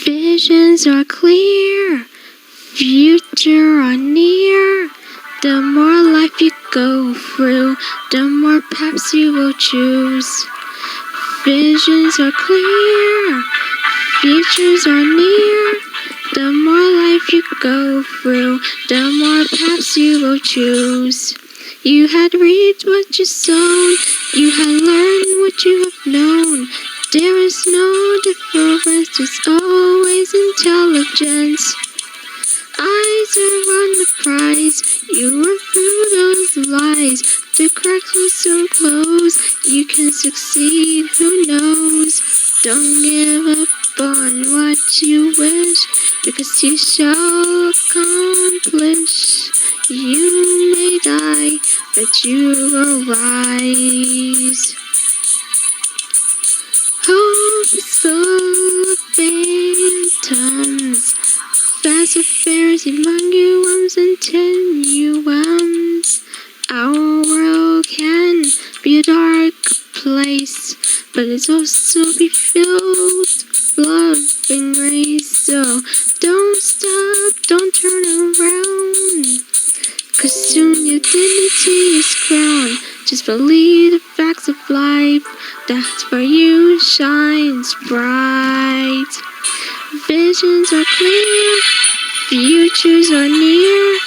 Visions are clear, future are near. The more life you go through, the more paths you will choose. Visions are clear, futures are near. The more life you go through, the more paths you will choose. You had reaped what you sown, you had learned what you have known. There is no difference, there's always intelligence. Eyes are on the prize, you run through those lies. The cracks will soon close, you can succeed, who knows? Don't give up on what you wish, because you shall accomplish. You may die, but you will rise. Hope is full of phantoms, fast affairs among you and tenuums. Our world can be a dark place, but it's also be filled with love and grace. So don't stop, don't turn around, 'cause soon your dignity is crowned. Just believe the facts of life, that's where you shines bright. Visions are clear, futures are near.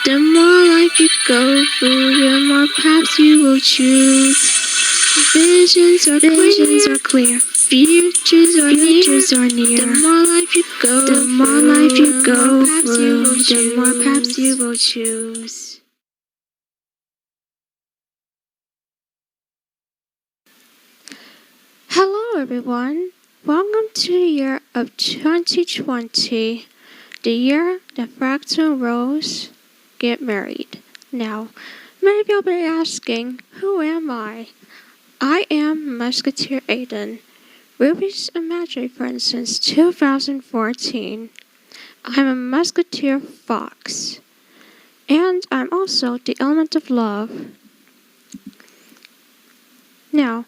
The more life you go through, the more paths you will choose. Visions are clear, futures are near. The more life you go through, the more paths you will choose. Hello everyone, welcome to the year of 2020, the year that fractal rows get married. Now, maybe you'll be asking, who am I? I am Musketeer Aiden, Ruby's imaginary friend since 2014. I'm a Musketeer Fox, and I'm also the element of love. Now,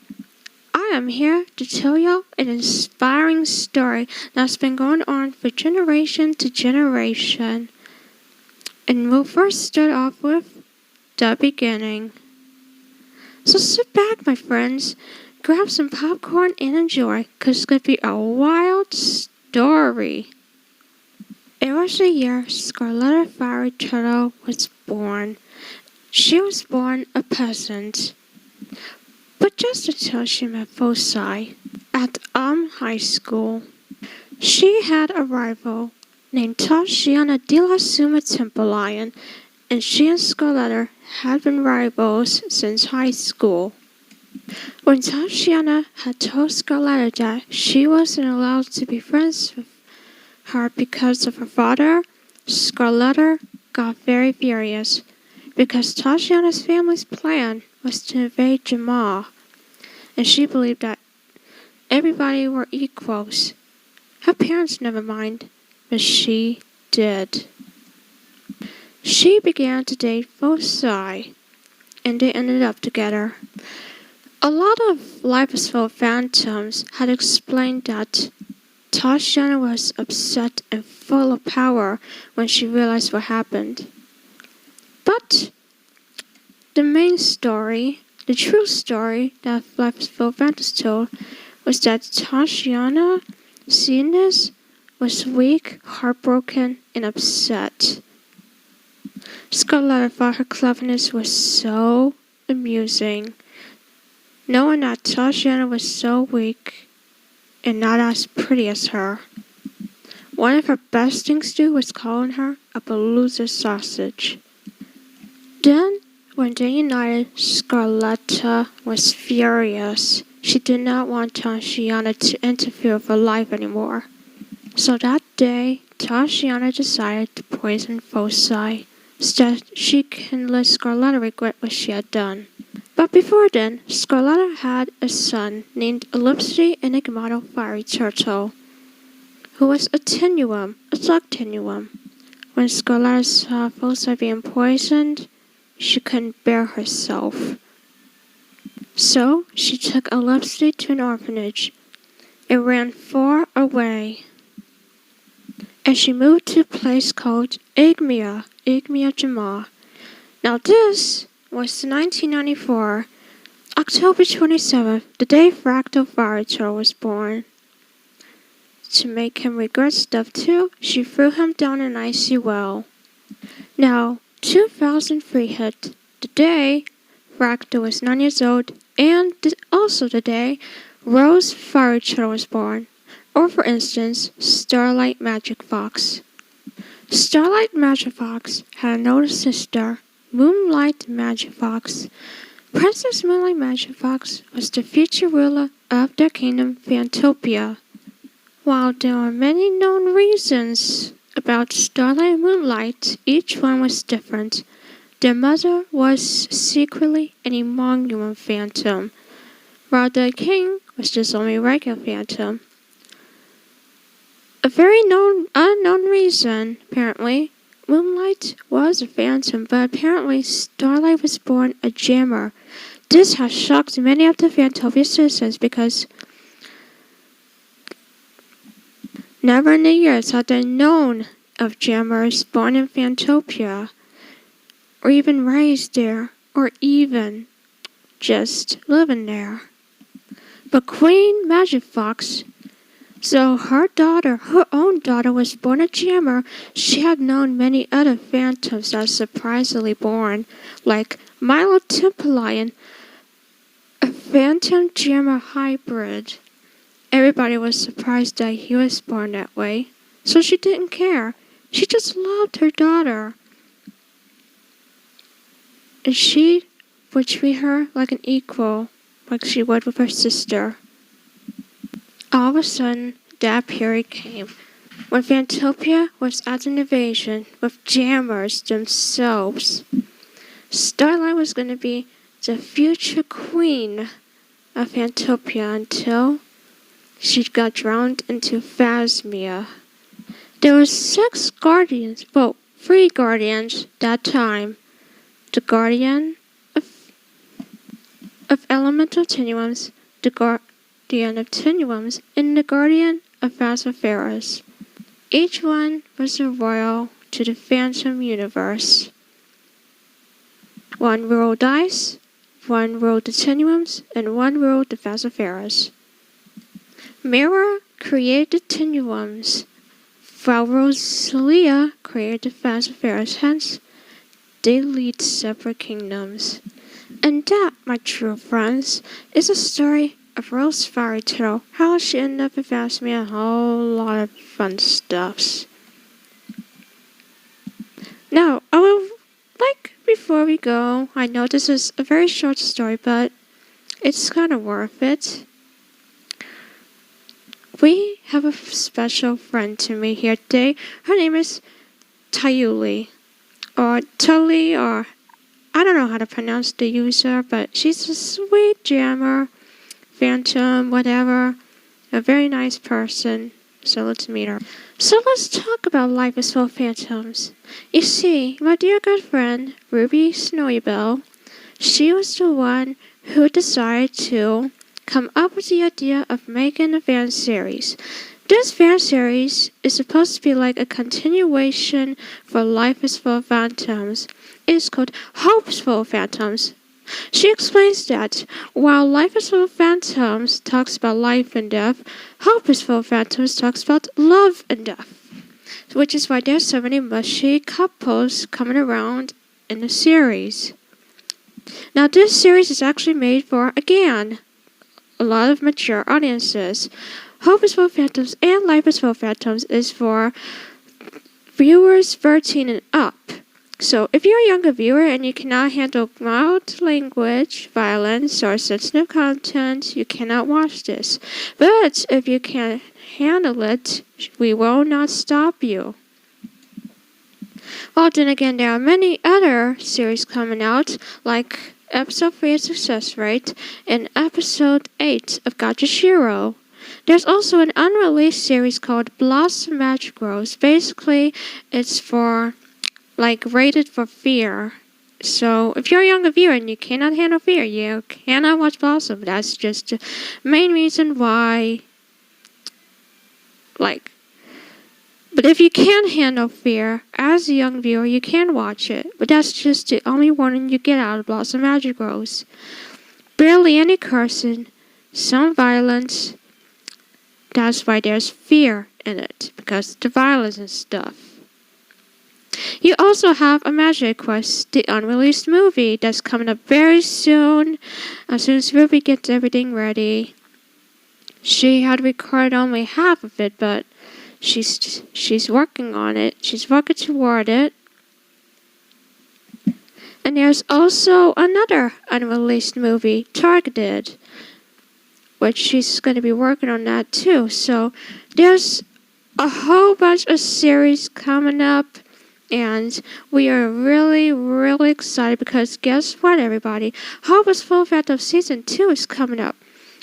I am here to tell y'all an inspiring story that's been going on for generation to generation. And we'll first start off with the beginning. So sit back, my friends, grab some popcorn and enjoy, 'cause it's going to be a wild story. It was the year Scarletta Fiery Turtle was born. She was born a peasant. But just until she met Foci at high school, she had a rival named Tashiana de la Suma Temple Lion, and she and Scarletta had been rivals since high school. When Tashiana had told Scarletta that she wasn't allowed to be friends with her because of her father, Scarletta got very furious, because Tashiana's family's plan was to invade Jamal, and she believed that everybody were equals. Her parents never mind, but she did. She began to date Foci, and they ended up together. A lot of Life is Full of Phantoms had explained that Tashiana was upset and full of power when she realized what happened. But the main story, the true story that Life is Full of Phantoms told, was that Tashiana, seeing this, was weak, heartbroken, and upset. Scarletta thought her cleverness was so amusing, knowing that Tashiana was so weak and not as pretty as her. One of her best things to do was calling her a Palooza sausage. Then, when they united, Scarletta was furious. She did not want Tashiana to interfere with her life anymore. So that day, Tashiana decided to poison Foci, so that she can let Scarletta regret what she had done. But before then, Scarletta had a son named Ellipsity Enigmato Fiery Turtle, who was a dark tenuum. When Scarletta saw Foci being poisoned, she couldn't bear herself. So she took Ellipsity to an orphanage. It ran far away. and she moved to a place called Igmea Jama. Now this was 1994, October 27th, the day Fractal Fire Turtle was born. To make him regret stuff too, she threw him down an icy well. Now, 2003 hit, the day Fractal was 9 years old, and also the day Rose Fire Turtle was born. Or for instance, Starlight Magic Fox. Starlight Magic Fox had an older sister, Moonlight Magic Fox. Princess Moonlight Magic Fox was the future ruler of their kingdom, Fantopia. While there are many known reasons about Starlight and Moonlight, each one was different. Their mother was secretly an emonument phantom, while the king was just only a regular phantom. A very unknown reason, apparently, Moonlight was a phantom, but apparently Starlight was born a jammer. This has shocked many of the Fantopia citizens because never in the years had they known of jammers born in Fantopia, or even raised there, or even just living there. But Queen Magic Fox, so her own daughter was born a jammer, she had known many other phantoms that were surprisingly born, like Milo Timperlion, a phantom jammer hybrid. Everybody was surprised that he was born that way, so she didn't care. She just loved her daughter. And she would treat her like an equal, like she would with her sister. All of a sudden, that period came when Fantopia was at an invasion with jammers themselves. Starlight was going to be the future queen of Fantopia until she got drowned into Phasmia. There were 3 guardians that time. The guardian of elemental tenuums, the guardian of tenuums, and the guardian of Phasmopharos. Each one was a royal to the Phantom universe. One ruled ice, one ruled the tenuums, and one ruled the Phasmopharos. Mira created the tenuums, while Rosalia created the Phasmopharos. Hence, they lead separate kingdoms. And that, my true friends, is a story of Rose Fire Turtle, how she ended up in Phasmia, a whole lot of fun stuffs. Now, before we go, I know this is a very short story, but it's kind of worth it. We have a special friend to me here today. Her name is Tayuli, or Tully, or I don't know how to pronounce the user, but she's a sweet jammer, phantom, whatever, a very nice person. So let's meet her. So let's talk about life as full of phantoms. You see, my dear good friend, Ruby Snowybell, she was the one who decided to come up with the idea of making a fan series. This fan series is supposed to be like a continuation for Life is Full of Phantoms. It is called Hope is Full of Phantoms. She explains that while Life is Full of Phantoms talks about life and death, Hope is Full of Phantoms talks about love and death. Which is why there's so many mushy couples coming around in the series. Now this series is actually made for, again, a lot of mature audiences. Hope is Full of Phantoms and Life is Full of Phantoms is for viewers 13 and up. So if you're a younger viewer and you cannot handle mild language, violence, or sensitive content, you cannot watch this. But if you can handle it, we will not stop you. Well, then again, there are many other series coming out, like Episode 3 of Success Rate and Episode 8 of Gotcha Shiro. There's also an unreleased series called Blossom Magic Rose. Basically, it's for, rated for fear. So, if you're a younger viewer and you cannot handle fear, you cannot watch Blossom. That's just the main reason why, But if you can't handle fear, as a young viewer, you can watch it. But that's just the only warning you get out of Blossom Magic Rose. Barely any cursing, some violence. That's why there's fear in it, because of the violence and stuff. You also have a Magic Quest, the unreleased movie that's coming up very soon as Ruby gets everything ready. She had recorded only half of it, but she's working on it. She's working toward it. And there's also another unreleased movie, Targeted, which she's going to be working on that too. So there's a whole bunch of series coming up, and we are really, really excited because guess what, everybody? Harvest Full Phantom Season 2 is coming up.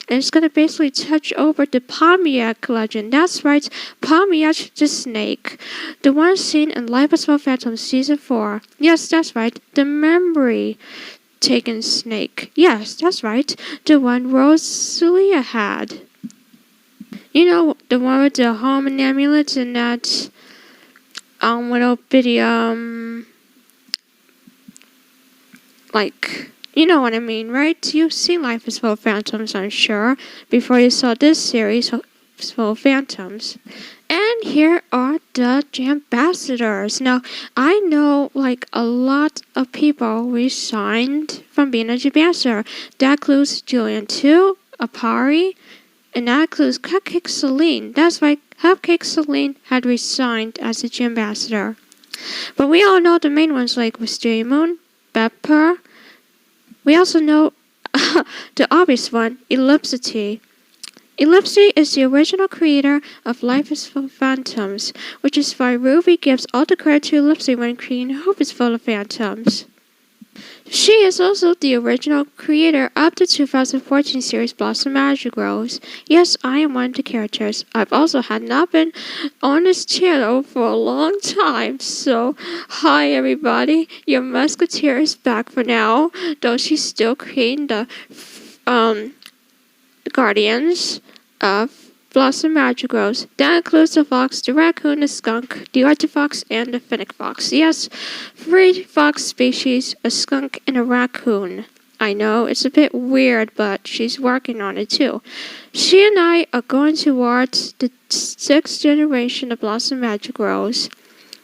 And it's going to basically touch over the Poprubyrocks legend. That's right, Poprubyrocks the snake. The one seen in Life as Full Phantom Season 4. Yes, that's right, the memory-taken snake. Yes, that's right, the one Rosalia had. You know, the one with the home and amulets and that little bitty, like... You know what I mean, right? You've seen Life is Full of Phantoms, I'm sure, before you saw this series, Full of Phantoms. And here are the ambassadors. Now, I know, like, a lot of people resigned from being a ambassador. That includes Julian too, Apari, and that includes Cupcake Celine. That's right, Cupcake Celine had resigned as a ambassador. But we all know the main ones like Wisteria Moon, Pepper. We also know the obvious one, Ellipsity. Ellipsity is the original creator of Life is Full of Phantoms, which is why Ruby gives all the credit to Ellipsity when creating Hope is Full of Phantoms. She is also the original creator of the 2014 series Blossom Magic Rose. Yes, I am one of the characters. I've also had not been on this channel for a long time, so hi everybody, your musketeer is back for now, though she's still creating the Guardians of Blossom Magic Rose. That includes the fox, the raccoon, the skunk, the artifox, and the fennec fox. Yes, 3 fox species, a skunk, and a raccoon. I know, it's a bit weird, but she's working on it too. She and I are going towards the 6th generation of Blossom Magic Rose,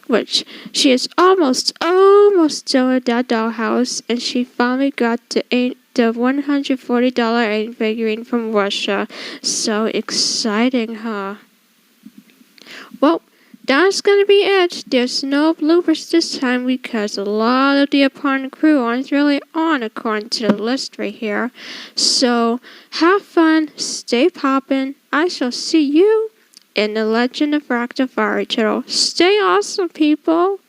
which she is almost done with that dollhouse, and she finally got the $140 Aiden figurine from Russia. So exciting, huh? Well, that's gonna be it. There's no bloopers this time because a lot of the opponent crew aren't really on according to the list right here. So have fun, stay poppin'. I shall see you in the Legend of Ractafari channel. Stay awesome, people!